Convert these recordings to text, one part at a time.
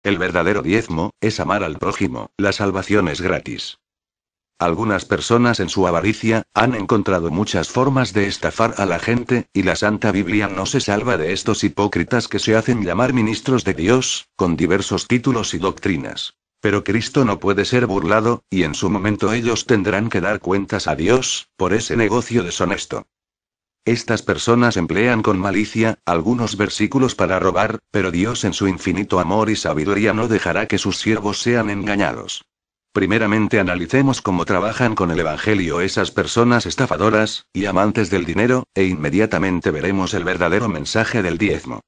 El verdadero diezmo es amar al prójimo, la salvación es gratis. Algunas personas en su avaricia han encontrado muchas formas de estafar a la gente, y la Santa Biblia no se salva de estos hipócritas que se hacen llamar ministros de Dios, con diversos títulos y doctrinas. Pero Cristo no puede ser burlado, y en su momento ellos tendrán que dar cuentas a Dios, por ese negocio deshonesto. Estas personas emplean con malicia algunos versículos para robar, pero Dios en su infinito amor y sabiduría no dejará que sus siervos sean engañados. Primeramente analicemos cómo trabajan con el Evangelio esas personas estafadoras, y amantes del dinero, e inmediatamente veremos el verdadero mensaje del diezmo.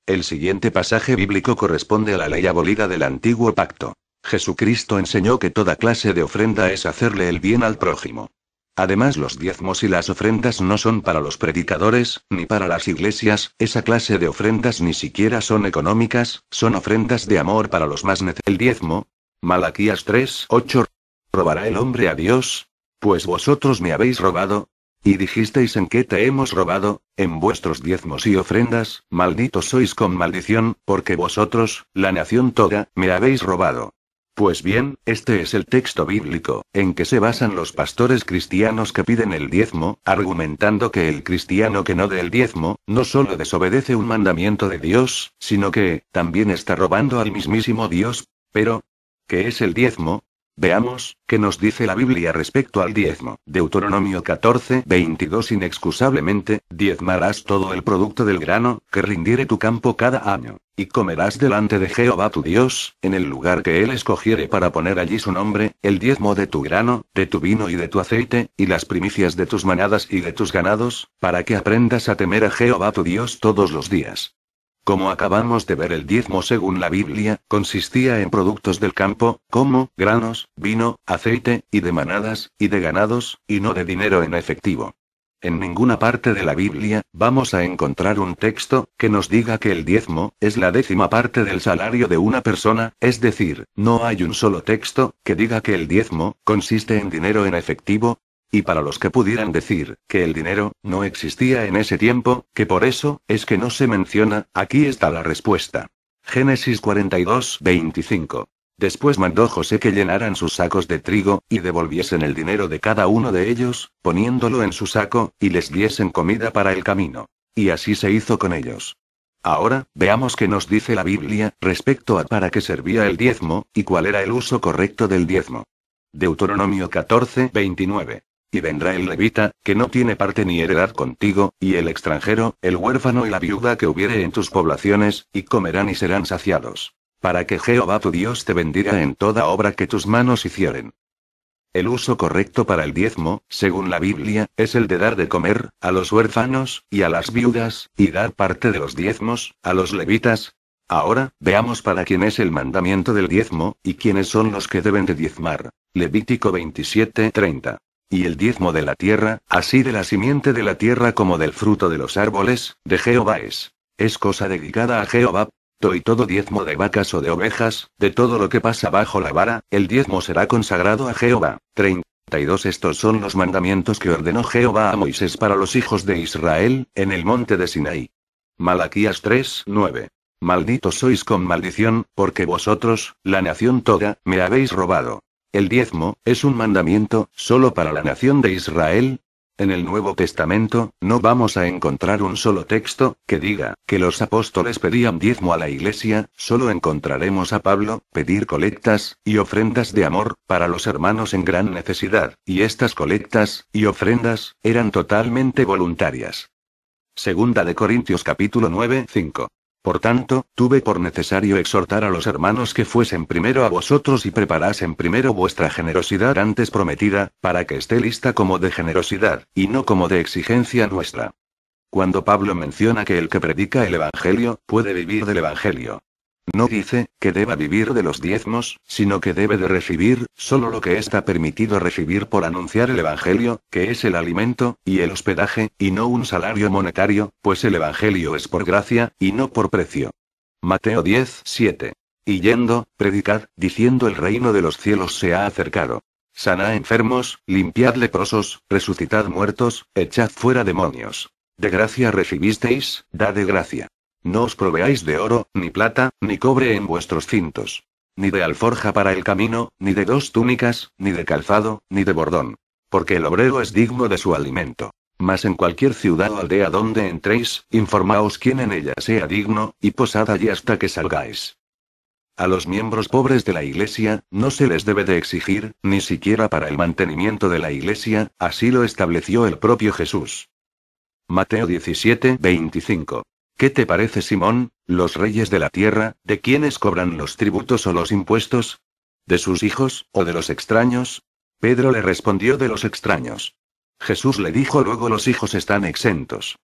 El siguiente pasaje bíblico corresponde a la ley abolida del antiguo pacto. Jesucristo enseñó que toda clase de ofrenda es hacerle el bien al prójimo. Además, los diezmos y las ofrendas no son para los predicadores, ni para las iglesias, esa clase de ofrendas ni siquiera son económicas, son ofrendas de amor para los más necesitados. El diezmo. Malaquías 3:8. ¿Robará el hombre a Dios? Pues vosotros me habéis robado. Y dijisteis: ¿en qué te hemos robado? En vuestros diezmos y ofrendas. Malditos sois con maldición, porque vosotros, la nación toda, me habéis robado. Pues bien, este es el texto bíblico, en que se basan los pastores cristianos que piden el diezmo, argumentando que el cristiano que no dé el diezmo, no solo desobedece un mandamiento de Dios, sino que, también está robando al mismísimo Dios. Pero, ¿qué es el diezmo? Veamos, ¿qué nos dice la Biblia respecto al diezmo? Deuteronomio 14:22. Inexcusablemente, diezmarás todo el producto del grano, que rindiere tu campo cada año. Y comerás delante de Jehová tu Dios, en el lugar que él escogiere para poner allí su nombre, el diezmo de tu grano, de tu vino y de tu aceite, y las primicias de tus manadas y de tus ganados, para que aprendas a temer a Jehová tu Dios todos los días. Como acabamos de ver, el diezmo según la Biblia, consistía en productos del campo, como granos, vino, aceite, y de manadas, y de ganados, y no de dinero en efectivo. En ninguna parte de la Biblia vamos a encontrar un texto que nos diga que el diezmo es la 10ª parte del salario de una persona, es decir, no hay un solo texto que diga que el diezmo consiste en dinero en efectivo. Y para los que pudieran decir que el dinero no existía en ese tiempo, que por eso es que no se menciona, aquí está la respuesta. Génesis 42:25. Después mandó José que llenaran sus sacos de trigo, y devolviesen el dinero de cada uno de ellos, poniéndolo en su saco, y les diesen comida para el camino. Y así se hizo con ellos. Ahora, veamos qué nos dice la Biblia respecto a para qué servía el diezmo, y cuál era el uso correcto del diezmo. Deuteronomio 14:29. Y vendrá el levita, que no tiene parte ni heredad contigo, y el extranjero, el huérfano y la viuda que hubiere en tus poblaciones, y comerán y serán saciados. Para que Jehová tu Dios te bendiga en toda obra que tus manos hicieren. El uso correcto para el diezmo, según la Biblia, es el de dar de comer a los huérfanos y a las viudas, y dar parte de los diezmos a los levitas. Ahora, veamos para quién es el mandamiento del diezmo, y quiénes son los que deben de diezmar. Levítico 27:30. Y el diezmo de la tierra, así de la simiente de la tierra como del fruto de los árboles, de Jehová es. Es cosa dedicada a Jehová. Y todo diezmo de vacas o de ovejas, de todo lo que pasa bajo la vara, el diezmo será consagrado a Jehová. 32. Estos son los mandamientos que ordenó Jehová a Moisés para los hijos de Israel, en el monte de Sinaí. Malaquías 3:9. Malditos sois con maldición, porque vosotros, la nación toda, me habéis robado. El diezmo es un mandamiento solo para la nación de Israel. En el Nuevo Testamento, no vamos a encontrar un solo texto que diga que los apóstoles pedían diezmo a la iglesia, solo encontraremos a Pablo pedir colectas y ofrendas de amor para los hermanos en gran necesidad, y estas colectas y ofrendas eran totalmente voluntarias. Segunda de Corintios capítulo 9:5. Por tanto, tuve por necesario exhortar a los hermanos que fuesen primero a vosotros y preparasen primero vuestra generosidad antes prometida, para que esté lista como de generosidad, y no como de exigencia nuestra. Cuando Pablo menciona que el que predica el Evangelio, puede vivir del Evangelio. No dice que deba vivir de los diezmos, sino que debe de recibir solo lo que está permitido recibir por anunciar el Evangelio, que es el alimento y el hospedaje, y no un salario monetario, pues el Evangelio es por gracia, y no por precio. Mateo 10:7. Y yendo, predicad, diciendo: el reino de los cielos se ha acercado. Sanad enfermos, limpiad leprosos, resucitad muertos, echad fuera demonios. De gracia recibisteis, dad de gracia. No os proveáis de oro, ni plata, ni cobre en vuestros cintos. Ni de alforja para el camino, ni de 2 túnicas, ni de calzado, ni de bordón. Porque el obrero es digno de su alimento. Mas en cualquier ciudad o aldea donde entréis, informaos quién en ella sea digno, y posad allí hasta que salgáis. A los miembros pobres de la Iglesia, no se les debe de exigir, ni siquiera para el mantenimiento de la Iglesia, así lo estableció el propio Jesús. Mateo 17:25. ¿Qué te parece, Simón? ¿Los reyes de la tierra, de quiénes cobran los tributos o los impuestos? ¿De sus hijos, o de los extraños? Pedro le respondió: de los extraños. Jesús le dijo luego: los hijos están exentos.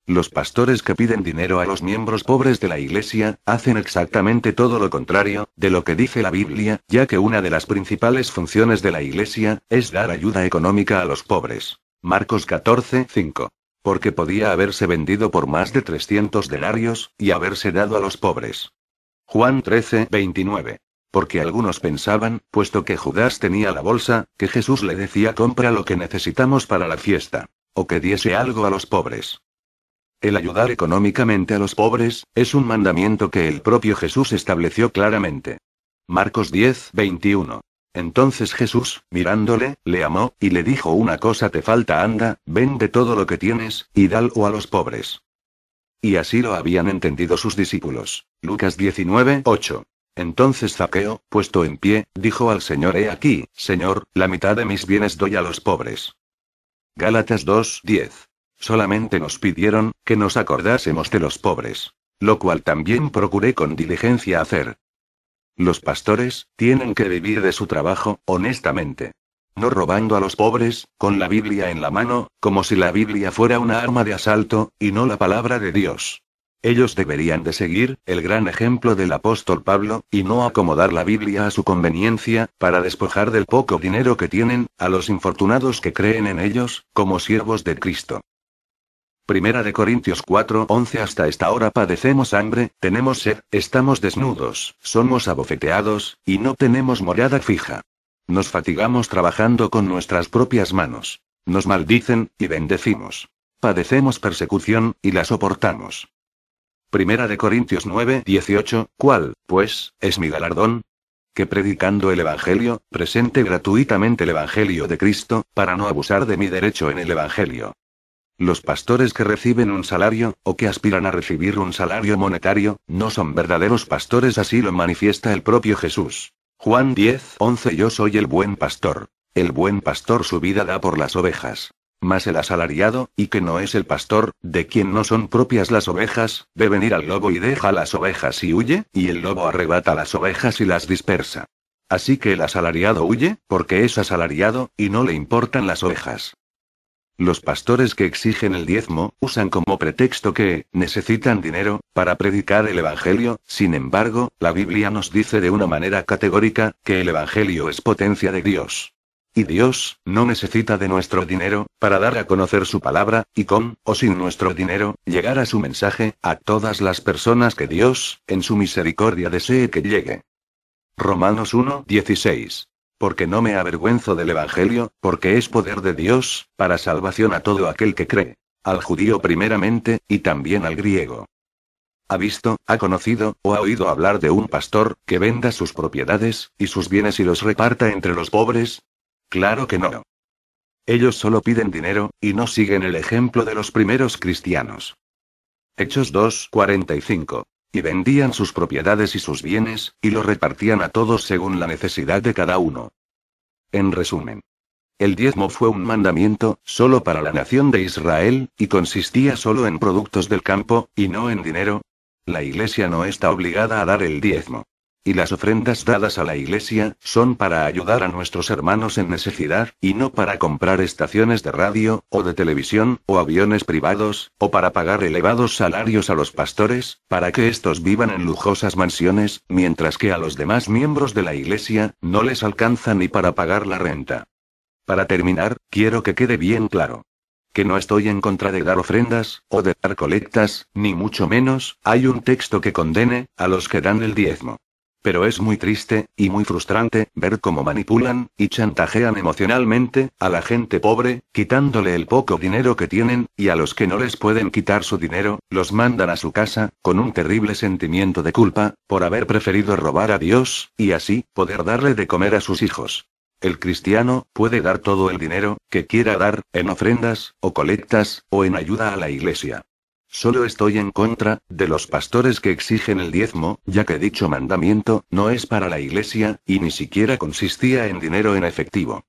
Los pastores que piden dinero a los miembros pobres de la Iglesia, hacen exactamente todo lo contrario de lo que dice la Biblia, ya que una de las principales funciones de la Iglesia es dar ayuda económica a los pobres. Marcos 14:5. Porque podía haberse vendido por más de 300 denarios, y haberse dado a los pobres. Juan 13:29. Porque algunos pensaban, puesto que Judas tenía la bolsa, que Jesús le decía: compra lo que necesitamos para la fiesta. O que diese algo a los pobres. El ayudar económicamente a los pobres, es un mandamiento que el propio Jesús estableció claramente. Marcos 10:21. Entonces Jesús, mirándole, le amó, y le dijo: una cosa te falta, anda, vende todo lo que tienes, y dalo a los pobres. Y así lo habían entendido sus discípulos. Lucas 19:8. Entonces Zaqueo, puesto en pie, dijo al Señor: he aquí, Señor, la mitad de mis bienes doy a los pobres. Gálatas 2:10. Solamente nos pidieron, que nos acordásemos de los pobres. Lo cual también procuré con diligencia hacer. Los pastores, tienen que vivir de su trabajo, honestamente. No robando a los pobres, con la Biblia en la mano, como si la Biblia fuera una arma de asalto, y no la palabra de Dios. Ellos deberían de seguir el gran ejemplo del apóstol Pablo, y no acomodar la Biblia a su conveniencia, para despojar del poco dinero que tienen, a los infortunados que creen en ellos, como siervos de Cristo. Primera de Corintios 4:11. Hasta esta hora padecemos hambre, tenemos sed, estamos desnudos, somos abofeteados, y no tenemos morada fija. Nos fatigamos trabajando con nuestras propias manos. Nos maldicen, y bendecimos. Padecemos persecución, y la soportamos. Primera de Corintios 9:18. ¿Cuál, pues, es mi galardón? Que predicando el Evangelio, presente gratuitamente el Evangelio de Cristo, para no abusar de mi derecho en el Evangelio. Los pastores que reciben un salario, o que aspiran a recibir un salario monetario, no son verdaderos pastores, así lo manifiesta el propio Jesús. Juan 10:11. Yo soy el buen pastor. El buen pastor su vida da por las ovejas. Mas el asalariado, y que no es el pastor, de quien no son propias las ovejas, ve venir al lobo y deja las ovejas y huye, y el lobo arrebata las ovejas y las dispersa. Así que el asalariado huye, porque es asalariado, y no le importan las ovejas. Los pastores que exigen el diezmo, usan como pretexto que necesitan dinero para predicar el Evangelio. Sin embargo, la Biblia nos dice de una manera categórica, que el Evangelio es potencia de Dios. Y Dios no necesita de nuestro dinero para dar a conocer su palabra, y con o sin nuestro dinero, llegar a su mensaje, a todas las personas que Dios, en su misericordia, desee que llegue. Romanos 1:16. Porque no me avergüenzo del Evangelio, porque es poder de Dios, para salvación a todo aquel que cree. Al judío primeramente, y también al griego. ¿Ha visto, ha conocido, o ha oído hablar de un pastor, que venda sus propiedades, y sus bienes y los reparta entre los pobres? Claro que no. Ellos solo piden dinero, y no siguen el ejemplo de los primeros cristianos. Hechos 2:45. Y vendían sus propiedades y sus bienes, y los repartían a todos según la necesidad de cada uno. En resumen, el diezmo fue un mandamiento, solo para la nación de Israel, y consistía solo en productos del campo, y no en dinero. La Iglesia no está obligada a dar el diezmo. Y las ofrendas dadas a la Iglesia, son para ayudar a nuestros hermanos en necesidad, y no para comprar estaciones de radio, o de televisión, o aviones privados, o para pagar elevados salarios a los pastores, para que estos vivan en lujosas mansiones, mientras que a los demás miembros de la Iglesia, no les alcanza ni para pagar la renta. Para terminar, quiero que quede bien claro. Que no estoy en contra de dar ofrendas, o de dar colectas, ni mucho menos, hay un texto que condene a los que dan el diezmo. Pero es muy triste, y muy frustrante, ver cómo manipulan, y chantajean emocionalmente, a la gente pobre, quitándole el poco dinero que tienen, y a los que no les pueden quitar su dinero, los mandan a su casa, con un terrible sentimiento de culpa, por haber preferido robar a Dios, y así, poder darle de comer a sus hijos. El cristiano, puede dar todo el dinero, que quiera dar, en ofrendas, o colectas, o en ayuda a la iglesia. Solo estoy en contra de los pastores que exigen el diezmo, ya que dicho mandamiento no es para la iglesia, y ni siquiera consistía en dinero en efectivo.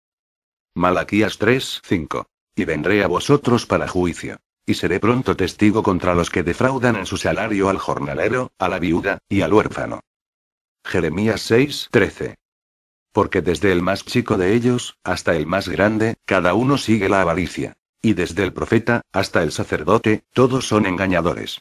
Malaquías 3:5. Y vendré a vosotros para juicio. Y seré pronto testigo contra los que defraudan en su salario al jornalero, a la viuda, y al huérfano. Jeremías 6:13. Porque desde el más chico de ellos, hasta el más grande, cada uno sigue la avaricia. Y desde el profeta, hasta el sacerdote, todos son engañadores.